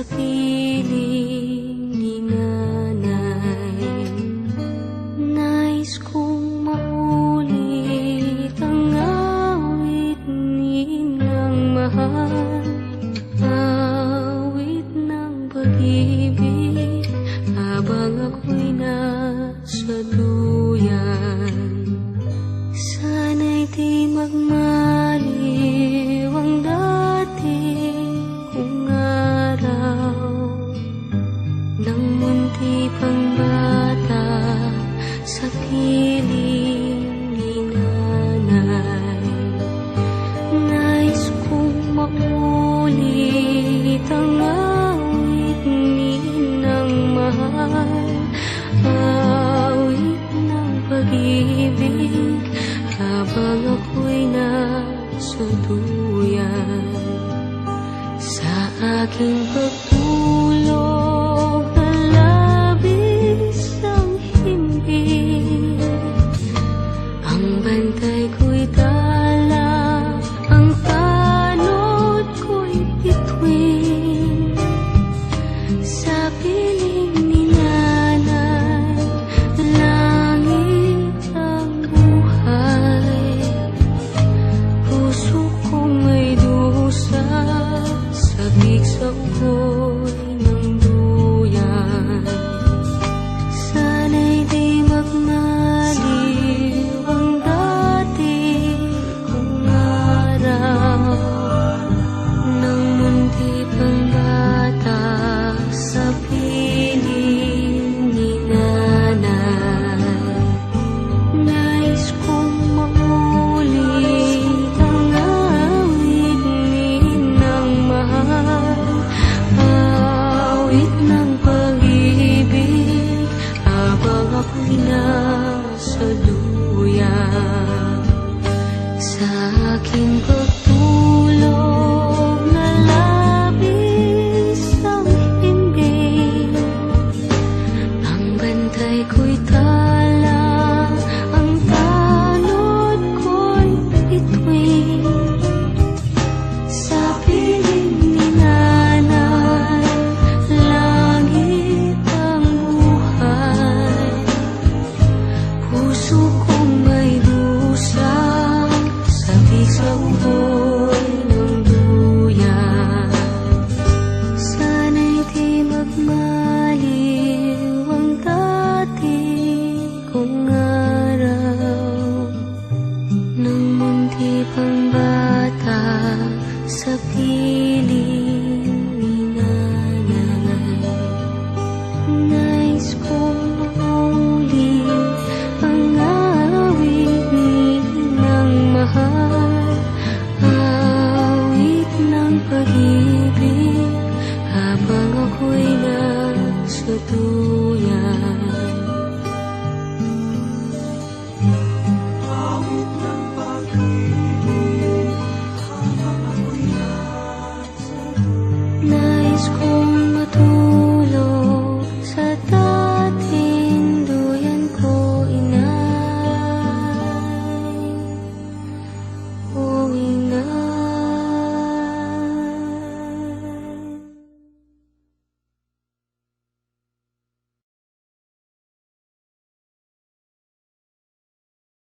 piling ni nanay. Nais kong maulit ang awit nilang mahal, awit ng pag-ibig habang ako'y nasa duyan. Sana'y di magmaliw ang dati kong araw, nang munti pang bata sa piling ni nanay. Nais kong maulit ang awit ninang mahal, awit ng pag-ibig habang ako'y nasa duyan. Sa aking pagtulog na labis ang himbing, ang bantay ko'y tala, ang tanod ko'y bituin. Sa piling ni nanay, langit ang buhay. Puso kong may dusa, sabik sa ugoy ng duyan. Sana'y di magmaliw ang dati kong araw, nang munti pang bata sa piling ni nanay. Nais kong maulit ang awit ninang mahal, awit ng pag-ibig habang ako'y nasa duyan. Sa aking pagtulog na labis ang himbing, ang bantay ko'y tala, ang tanod ko'y bituin. Sa piling ni nanay, langit ang buhay. Puso kong may dusa, sabik sa ugoy ng duyan. Sana'y di magmaliw ang dati kong araw, nang munti pang bata sa piling ni nanay. Nais kong maulit ang awit ninang mahal, awit ng pag-ibig habang ako'y nasa duyan. Awit ng pag-ibig habang ako'y nasa duyan.